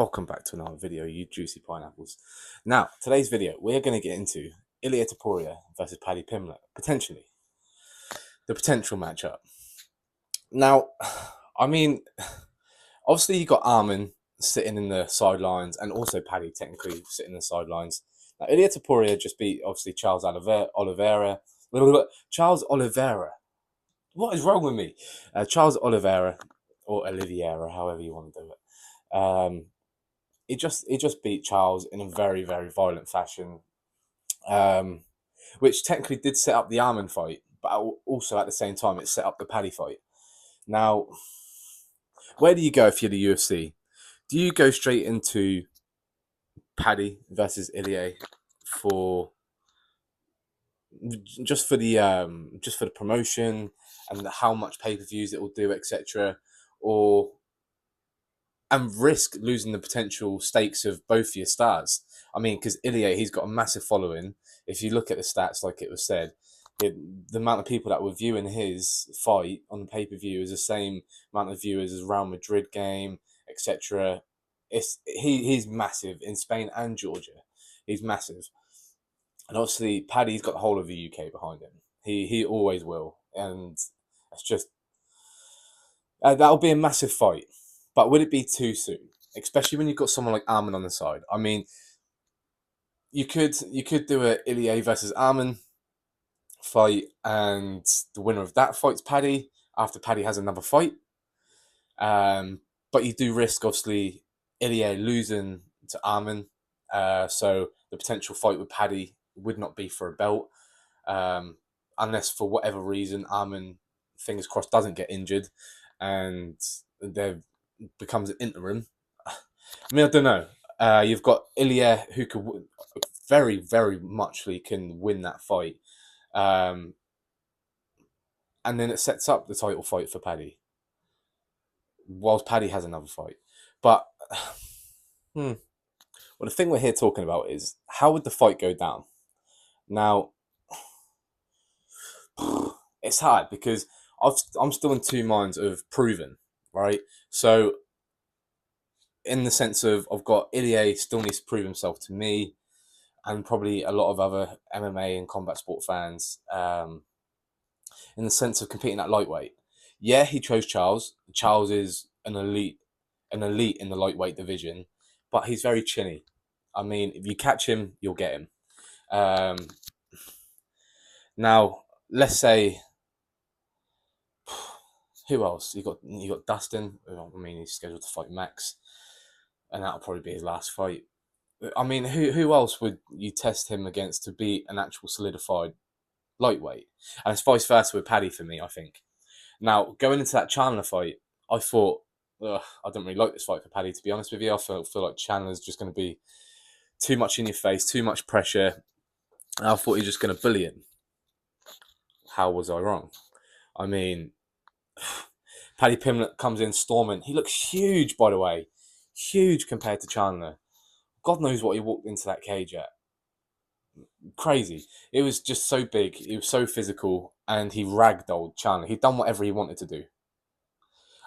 Welcome back to another video, you juicy pineapples. Now, today's video, we're going to get into Ilia versus Paddy Pimblett, potentially. The potential matchup. Now, I mean, obviously you got Armin sitting in the sidelines and also Paddy technically sitting in the sidelines. Now, Ilia just beat, obviously, Oliveira. Charles Oliveira. What is wrong with me? Charles Oliveira, or Oliveira, however you want to do it. He just beat Charles in a very, very violent fashion, which technically did set up the Armin fight, but also at the same time it set up the Paddy fight. Now, where do you go if you're the UFC? Do you go straight into Paddy versus Ilia for just for the promotion and how much pay-per-views it will do, etc., and risk losing the potential stakes of both your stars? I mean, because Ilia, he's got a massive following. If you look at the stats, like it was said, the amount of people that were viewing his fight on pay-per-view is the same amount of viewers as Real Madrid game, etc. He's massive in Spain and Georgia. He's massive. And obviously, Paddy's got the whole of the UK behind him. He always will. And it's just... that'll be a massive fight. But would it be too soon? Especially when you've got someone like Armin on the side. I mean, you could do a Ilia versus Armin fight, and the winner of that fight's Paddy after Paddy has another fight. But you do risk, obviously, Ilia losing to Armin. So the potential fight with Paddy would not be for a belt. Unless, for whatever reason, Armin, fingers crossed, doesn't get injured and there becomes an interim. I mean, I don't know. You've got Ilia, who could very, very muchly can win that fight. And then it sets up the title fight for Paddy, whilst Paddy has another fight. But, well, the thing we're here talking about is, how would the fight go down? Now, it's hard because I'm still in two minds of proven, right? So, in the sense of, I've got Ilia still needs to prove himself to me, and probably a lot of other MMA and combat sport fans, in the sense of competing at lightweight. Yeah, he chose Charles. Charles is an elite in the lightweight division, but he's very chinny. I mean, if you catch him, you'll get him. Now, let's say, who else? You got Dustin. I mean, he's scheduled to fight Max, and that'll probably be his last fight. I mean, who else would you test him against to be an actual solidified lightweight? And it's vice versa with Paddy for me, I think. Now, going into that Chandler fight, I thought, I don't really like this fight for Paddy, to be honest with you. I feel like Chandler's just going to be too much in your face, too much pressure. And I thought he was just going to bully him. How was I wrong? I mean, Paddy Pimblett comes in storming. He looks huge, by the way. Huge compared to Chandler. God knows what he walked into that cage at. Crazy. It was just so big. He was so physical, and he ragdolled Chandler. He'd done whatever he wanted to do.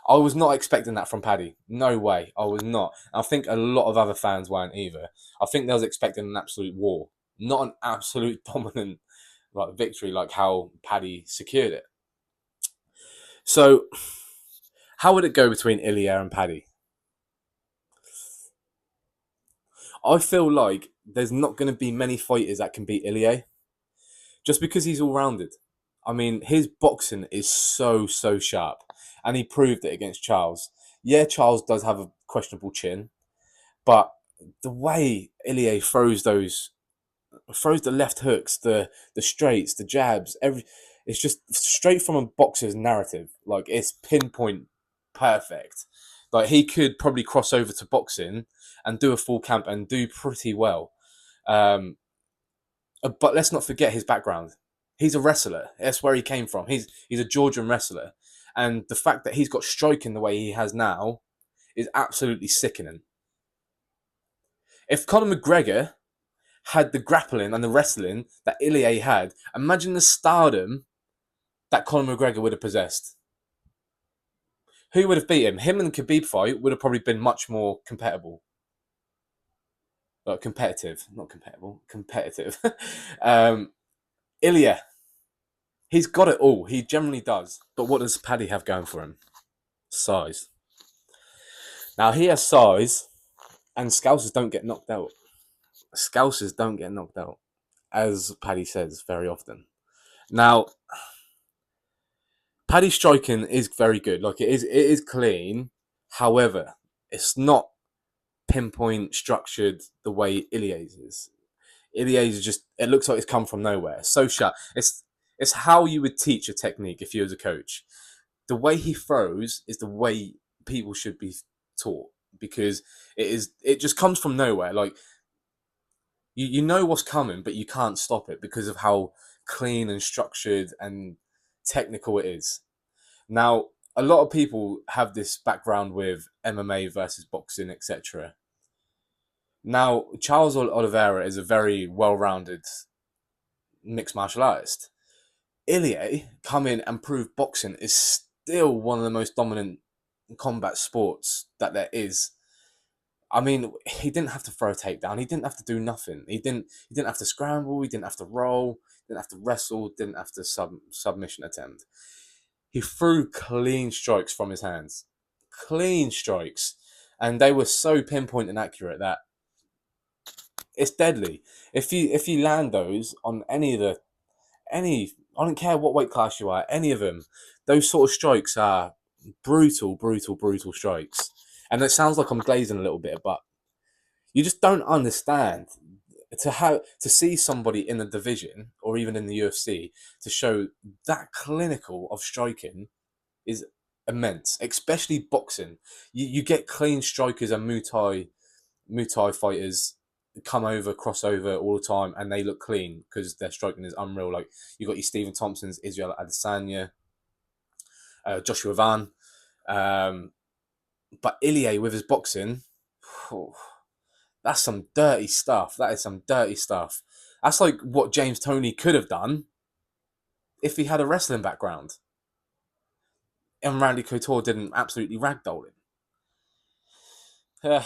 I was not expecting that from Paddy. No way. I was not. I think a lot of other fans weren't either. I think they was expecting an absolute war, not an absolute dominant victory like how Paddy secured it. So, how would it go between Ilia and Paddy? I feel like there's not going to be many fighters that can beat Ilia, just because he's all-rounded. I mean, his boxing is so sharp, and he proved it against Charles. Yeah, Charles does have a questionable chin, but the way Ilia throws the left hooks, the straights, the jabs, it's just straight from a boxer's narrative. Like, it's pinpoint perfect. Like, he could probably cross over to boxing and do a full camp and do pretty well. But let's not forget his background. He's a wrestler. That's where he came from. He's a Georgian wrestler. And the fact that he's got striking the way he has now is absolutely sickening. If Conor McGregor had the grappling and the wrestling that Ilia had, imagine the stardom that Conor McGregor would have possessed. Who would have beat him? Him and Khabib fight would have probably been much more compatible. competitive, not compatible, competitive. um, Ilia, he's got it all. He generally does. But what does Paddy have going for him? Size. Now he has size, and Scousers don't get knocked out. Scousers don't get knocked out, as Paddy says very often. Now, Paddy's striking is very good. Like it is clean. However, it's not pinpoint structured the way Ilia's is. Ilia's is just, it looks like it's come from nowhere. So sharp. It's how you would teach a technique if you was a coach. The way he throws is the way people should be taught, because it just comes from nowhere. Like you know what's coming, but you can't stop it because of how clean and structured and technical it is. Now, a lot of people have this background with MMA versus boxing, etc. Now, Charles Oliveira is a very well-rounded mixed martial artist. Ilia come in and prove boxing is still one of the most dominant combat sports that there is. I mean, he didn't have to throw a takedown. He didn't have to do nothing. He didn't have to scramble. He didn't have to roll. Didn't have to wrestle. Didn't have to submission attempt. He threw clean strikes from his hands, clean strikes, and they were so pinpoint and accurate that it's deadly. If you land those on any, I don't care what weight class you are, any of them, those sort of strikes are brutal, brutal, brutal strikes. And it sounds like I'm glazing a little bit, but you just don't understand to see somebody in the division or even in the UFC to show that clinical of striking is immense, especially boxing. You get clean strikers and Muay Thai fighters come over, cross over all the time, and they look clean because their striking is unreal. Like you got your Stephen Thompsons, Israel Adesanya, Joshua Van, but Ilia with his boxing, whew, that's some dirty stuff. That is some dirty stuff. That's like what James Toney could have done if he had a wrestling background, and Randy Couture didn't absolutely ragdoll him.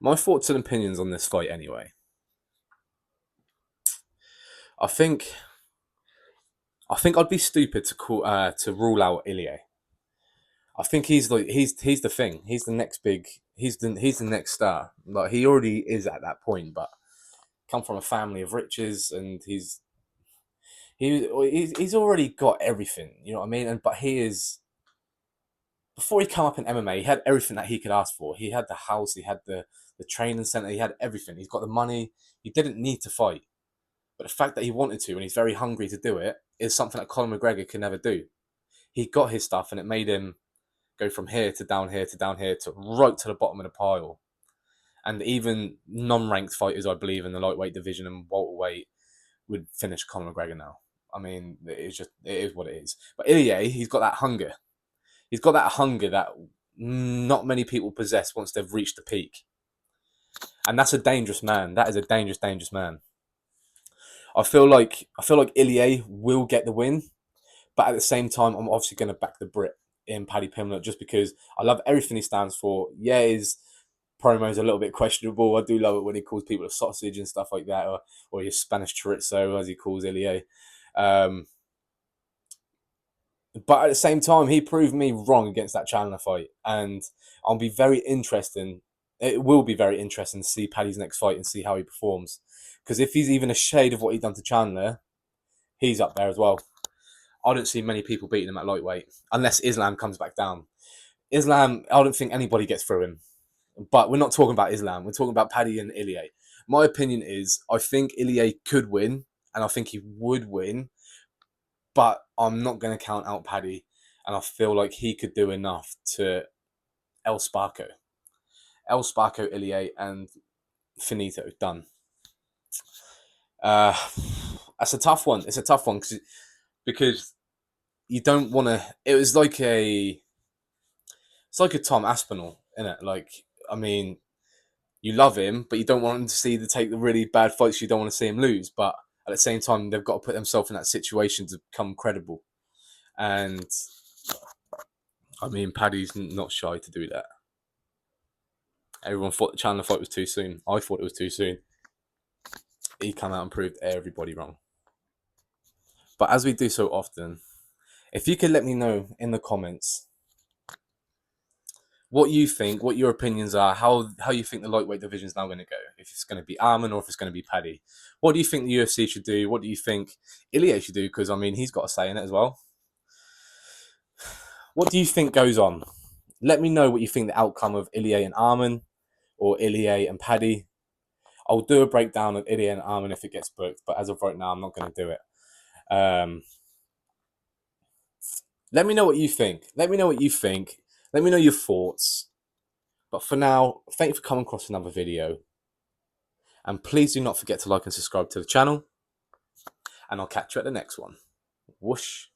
My thoughts and opinions on this fight, anyway. I think I'd be stupid to rule out Ilia. I think he's the thing. He's the next big. He's the next star. Like he already is at that point, but come from a family of riches, and he's already got everything. You know what I mean? And but he is, before he came up in MMA, he had everything that he could ask for. He had the house, he had the training center, he had everything. He's got the money. He didn't need to fight. But the fact that he wanted to and he's very hungry to do it is something that Conor McGregor could never do. He got his stuff and it made him go from here to down here to down here to right to the bottom of the pile. And even non-ranked fighters, I believe, in the lightweight division and welterweight would finish Conor McGregor now. I mean, it is what it is. But Ilia, he's got that hunger. He's got that hunger that not many people possess once they've reached the peak. And that's a dangerous man. That is a dangerous, dangerous man. I feel like Ilia will get the win, but at the same time, I'm obviously going to back the Brit in Paddy Pimblett just because I love everything he stands for. Yeah, his promo is a little bit questionable. I do love it when he calls people a sausage and stuff like that, or his Spanish chorizo, as he calls Ilia. But at the same time, he proved me wrong against that Chandler fight, and I'll be very interesting. It will be very interesting to see Paddy's next fight and see how he performs. Because if he's even a shade of what he done to Chandler, he's up there as well. I don't see many people beating him at lightweight unless Islam comes back down. Islam, I don't think anybody gets through him. But we're not talking about Islam. We're talking about Paddy and Ilia. My opinion is I think Ilia could win, and I think he would win. But I'm not going to count out Paddy, and I feel like he could do enough to El Sparko. El Sparko, Ilia, and finito, done. That's a tough one. It's a tough one because you don't want to. It's like a Tom Aspinall, isn't it? Like, I mean, you love him, but you don't want him to take the really bad fights. You don't want to see him lose, but at the same time, they've got to put themselves in that situation to become credible. And I mean, Paddy's not shy to do that. Everyone thought the Chandler fight was too soon. I thought it was too soon. He came out and proved everybody wrong. But as we do so often, if you could let me know in the comments what you think, what your opinions are, how you think the lightweight division is now going to go. If it's going to be Arman or if it's going to be Paddy. What do you think the UFC should do? What do you think Ilia should do? Because, I mean, he's got a say in it as well. What do you think goes on? Let me know what you think the outcome of Ilia and Arman or Ilia and Paddy. I'll do a breakdown of Ilia and Arman if it gets booked, but as of right now, I'm not going to do it. Let me know what you think. Let me know what you think. Let me know your thoughts. But for now, thank you for coming across another video. And please do not forget to like and subscribe to the channel. And I'll catch you at the next one. Whoosh.